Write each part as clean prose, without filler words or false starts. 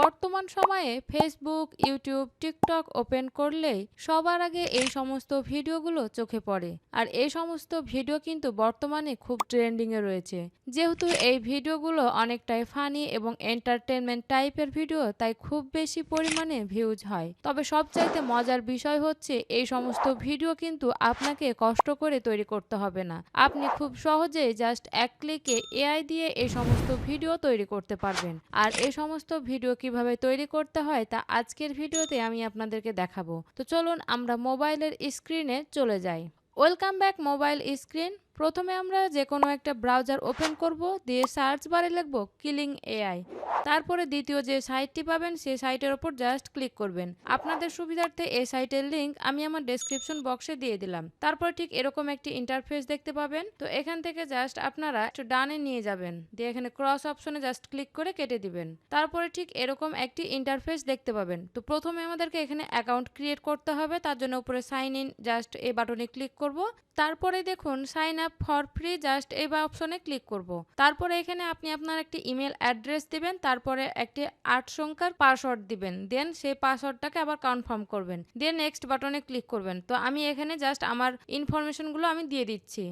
বর্তমান সময়ে Facebook, YouTube, TikTok open করলেই সবার আগে এই সমস্ত ভিডিওগুলো চোখে পড়ে। আর এই সমস্ত ভিডিও কিন্তু বর্তমানে খুব ট্রেন্ডিংয়ে রয়েছে। যেহেতু এই ভিডিওগুলো অনেকটাই ফানি এবং এন্টারটেনমেন্ট টাইপের ভিডিও, তাই খুব বেশি পরিমাণে ভিউজ হয়। তবে সবচাইতে মজার বিষয় হচ্ছে এই সমস্ত ভিডিও কিন্তু আপনাকে কষ্ট করে তৈরি করতে হবে না। আপনি খুব সহজেই জাস্ট এক ক্লিকে এআই দিয়ে এই সমস্ত ভিডিও তৈরি করতে পারবেন। আর এই সমস্ত ভিডিও কিভাবে তৈরি করতে হয় তা আজকের ভিডিওতে আমি আপনাদেরকে দেখাবো। তো চলুন আমরা মোবাইলের স্ক্রিনে চলে যাই। Welcome back mobile screen. প্রথমে আমরা যে কোনো একটা ব্রাউজার ওপেন করব, দিয়ে সার্চ বারে লিখব কিলিং এআই। তারপরে দ্বিতীয় যে সাইটটি পাবেন সেই সাইটের ওপর জাস্ট ক্লিক করবেন। আপনাদের সুবিধার্থে এই সাইটের লিঙ্ক আমি আমার ডেসক্রিপশন বক্সে দিয়ে দিলাম। তারপর ঠিক এরকম একটি ইন্টারফেস দেখতে পাবেন। তো এখান থেকে জাস্ট আপনারা একটু ডানে নিয়ে যাবেন, দিয়ে এখানে ক্রস অপশনে জাস্ট ক্লিক করে কেটে দিবেন। তারপরে ঠিক এরকম একটি ইন্টারফেস দেখতে পাবেন। তো প্রথমে আমাদেরকে এখানে অ্যাকাউন্ট ক্রিয়েট করতে হবে, তার জন্য উপরে সাইন ইন জাস্ট এই বাটনে ক্লিক করব। তারপরে দেখুন sign up for free, just এই অপশনে ক্লিক করব। তারপরে এখানে আপনি আপনার একটি ইমেল অ্যাড্রেস দিবেন, তারপরে একটি 8 সংখ্যার পাসওয়ার্ড দিবেন, দেন সেই পাসওয়ার্ডটাকে আবার কনফার্ম করবেন, দিয়ে নেক্সট বাটনে ক্লিক করবেন। তো আমি এখানে জাস্ট আমার ইনফরমেশনগুলো আমি দিয়ে দিচ্ছি।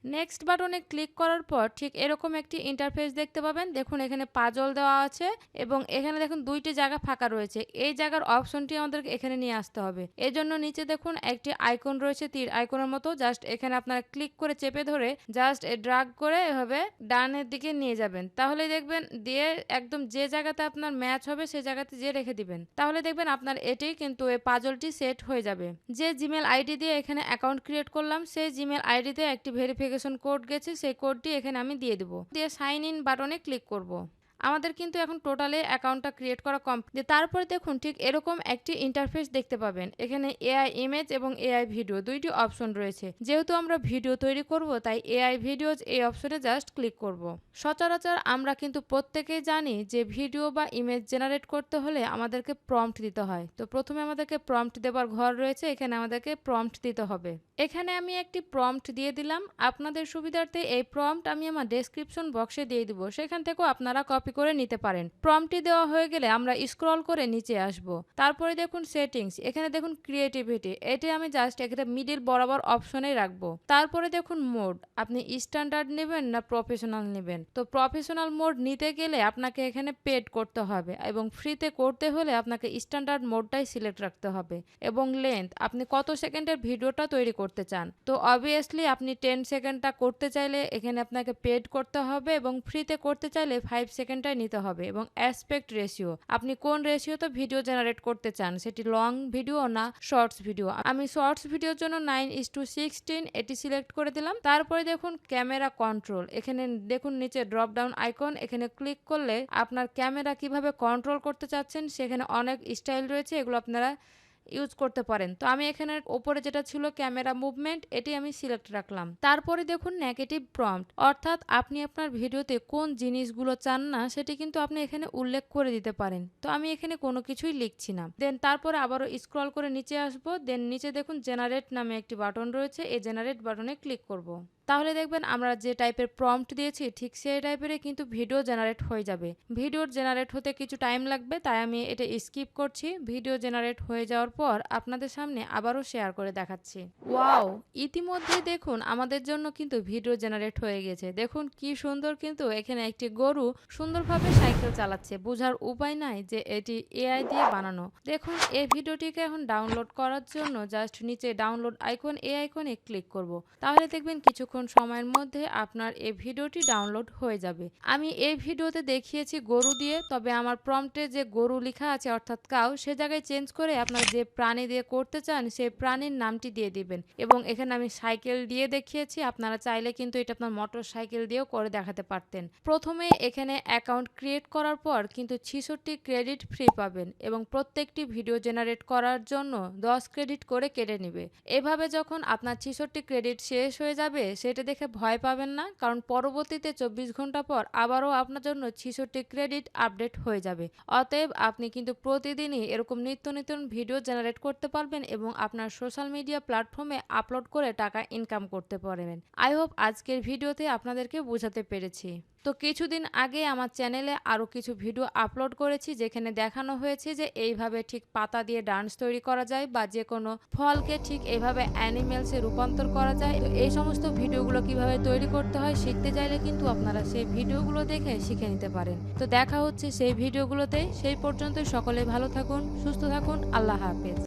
নেক্সট বাটনে ক্লিক করার পর ঠিক এরকম একটি ইন্টারফেস দেখতে পাবেন। দেখুন এখানে পাজল দেওয়া আছে এবং এখানে দেখুন দুইটি জায়গা ফাঁকা রয়েছে। এই জায়গার অপশনটি আমাদেরকে এখানে নিয়ে আসতে হবে। এই জন্য নিচে দেখুন একটি আইকন রয়েছে তীর আইকনের মতো, জাস্ট এখানে আপনারা ক্লিক করে চেপে ধরে জাস্ট ড্রাগ করে এভাবে ডানের দিকে নিয়ে যাবেন। তাহলে দেখবেন দিয়ে একদম যে জায়গাতে আপনার ম্যাচ হবে সেই জায়গাতে যে রেখে দিবেন, তাহলে দেখবেন আপনার এটি কিন্তু এই পাজলটি সেট হয়ে যাবে। যে জিমেল আইডি দিয়ে এখানে অ্যাকাউন্ট ক্রিয়েট করলাম সেই জিমেল আইডিতে একটি ভেরিফিকেশন কোড গেছে, সেই কোডটি এখানে আমি দিয়ে দেবো, দিয়ে সাইন ইন বাটনে ক্লিক করব। আমাদের কিন্তু এখন টোটালি অ্যাকাউন্টটা ক্রিয়েট করা কমপ্লিট। তারপরে দেখুন ঠিক এরকম একটি ইন্টারফেস দেখতে পাবেন। এখানে এআই ইমেজ এবং এআই ভিডিও দুইটি অপশন রয়েছে। যেহেতু আমরা ভিডিও তৈরি করব তাই এআই ভিডিওজ এই অপশনে জাস্ট ক্লিক করব। সচরাচর আমরা কিন্তু প্রত্যেকেই জানি যে ভিডিও বা ইমেজ জেনারেট করতে হলে আমাদেরকে প্রম্পট দিতে হয়। তো প্রথমে আমাদেরকে প্রম্পট দেবার ঘর রয়েছে, এখানে আমাদেরকে প্রম্পট দিতে হবে। এখানে আমি একটি প্রম্পট দিয়ে দিলাম। আপনাদের সুবিধার্থে এই প্রম্পট আমি আমার ডেসক্রিপশন বক্সে দিয়ে দিব, সেখান থেকেও আপনারা কপি করে নিতে পারেন। প্রম্পটটি দেওয়া হয়ে গেলে আমরা স্ক্রল করে নিচে আসব। তারপরে দেখুন সেটিংস, এখানে দেখুন ক্রিয়েটিভিটি, এটি আমি জাস্ট এখানে মিডিল বরাবর অপশনে রাখবো। তারপরে দেখুন মোড, আপনি স্ট্যান্ডার্ড নেবেন না প্রফেশনাল নেবেন। তো প্রফেশনাল মোড নিতে গেলে আপনাকে এখানে পেড করতে হবে এবং ফ্রিতে করতে হলে আপনাকে স্ট্যান্ডার্ড মোডটাই সিলেক্ট রাখতে হবে। এবং লেন্থ, আপনি কত সেকেন্ডের ভিডিওটা তৈরি করতে চান। তো অবভিয়াসলি আপনি 10 সেকেন্ডটা করতে চাইলে এখানে আপনাকে পেড করতে হবে এবং ফ্রিতে করতে চাইলে 5 সেকেন্ডটাই নিতে হবে। এবং অ্যাসপেক্ট রেশিও, আপনি কোন রেশিওতে ভিডিও জেনারেট করতে চান, সেটি লং ভিডিও না শর্টস ভিডিও। আমি শর্টস ভিডিওর জন্য 9:16 এটি সিলেক্ট করে দিলাম। তারপরে দেখুন ক্যামেরা কন্ট্রোল, এখানে দেখুন নিচে ড্রপ ডাউন আইকন, এখানে ক্লিক করলে আপনার ক্যামেরা কিভাবে কন্ট্রোল করতে চাচ্ছেন সেখানে অনেক স্টাইল রয়েছে, এগুলো আপনারা ইউজ করতে পারেন। তো আমি এখানে উপরে যেটা ছিল ক্যামেরা মুভমেন্ট, এটি আমি সিলেক্ট রাখলাম। তারপরে দেখুন নেগেটিভ প্রম্পট, অর্থাৎ আপনি আপনার ভিডিওতে কোন জিনিসগুলো চান না সেটি কিন্তু আপনি এখানে উল্লেখ করে দিতে পারেন। তো আমি এখানে কোনো কিছুই লিখছি না। দেন তারপরে আবারও স্ক্রল করে নিচে আসবো, দেন নিচে দেখুন জেনারেট নামে একটি বাটন রয়েছে, এই জেনারেট বাটনে ক্লিক করব। তাহলে দেখবেন আমরা যে টাইপের প্রম্পট দিয়েছি ঠিক সেই টাইপেরই কিন্তু ভিডিও জেনারেট হয়ে যাবে। ভিডিওর জেনারেট হতে কিছু টাইম লাগবে, তাই আমি এটা স্কিপ করছি। ভিডিও জেনারেট হয়ে যাওয়ার পর আপনাদের সামনে আবারও শেয়ার করে দেখাচ্ছি। ওয়াও, ইতিমধ্যে দেখুন আমাদের জন্য কিন্তু ভিডিও জেনারেট হয়ে গেছে। দেখুন কি সুন্দর, কিন্তু এখানে একটি গরু সুন্দরভাবে সাইকেল চালাচ্ছে। বোঝার উপায় নাই যে এটি এআই দিয়ে বানানো। দেখুন এই ভিডিওটিকে এখন ডাউনলোড করার জন্য জাস্ট নিচে ডাউনলোড আইকন, এই আইকনে ক্লিক করব। তাহলে দেখবেন কিছুক্ষণ সময়ের মধ্যে আপনার এই ভিডিওটি ডাউনলোড হয়ে যাবে। আমি এই ভিডিওতে দেখিয়েছি গরু দিয়ে, তবে আমার প্রম্পটে যে গরু লেখা আছে অর্থাৎ কাউ, সে জায়গায় চেঞ্জ করে আপনারা যে প্রাণী দিয়ে করতে চান সেই প্রাণীর নামটি দিয়ে দিবেন। এবং এখানে আমি সাইকেল দিয়ে দেখিয়েছি, আপনারা চাইলে কিন্তু এটা আপনার মোটর সাইকেল দিয়েও করে দেখাতে পারতেন। প্রথমে এখানে অ্যাকাউন্ট ক্রিয়েট করার পর কিন্তু 66 ক্রেডিট ফ্রি পাবেন এবং প্রত্যেকটি ভিডিও জেনারেট করার জন্য 10 ক্রেডিট করে কেটে নেবে। এভাবে যখন আপনার 66 ক্রেডিট শেষ হয়ে যাবে সেটা দেখে ভয় পাবেন না, কারণ পরবর্তীতে 24 ঘন্টা পর আবারও আপনার জন্য 66 ক্রেডিট আপডেট হয়ে যাবে। অতএব আপনি কিন্তু প্রতিদিনই এরকম নিত্য নতুন ভিডিও জেনারেট করতে পারবেন এবং আপনার সোশ্যাল মিডিয়া প্ল্যাটফর্মে আপলোড করে টাকা ইনকাম করতে পারবেন। আই হোপ আজকের ভিডিওতে আপনাদেরকে বোঝাতে পেরেছি। তো কিছুদিন আগে আমার চ্যানেলে আরো কিছু ভিডিও আপলোড করেছি যেখানে দেখানো হয়েছে যে এইভাবে ঠিক পাতা দিয়ে ডান্স তৈরি করা যায় বা যে কোনো ফলকে ঠিক এইভাবে অ্যানিমেলসে রূপান্তর করা যায়। তো এই সমস্ত ভিডিওগুলো কিভাবে তৈরি করতে হয় শিখতে চাইলে কিন্তু আপনারা সেই ভিডিওগুলো দেখে শিখে নিতে পারেন। তো দেখা হচ্ছে সেই ভিডিওগুলোতে। সেই পর্যন্ত সকলে ভালো থাকুন, সুস্থ থাকুন। আল্লাহ হাফেজ।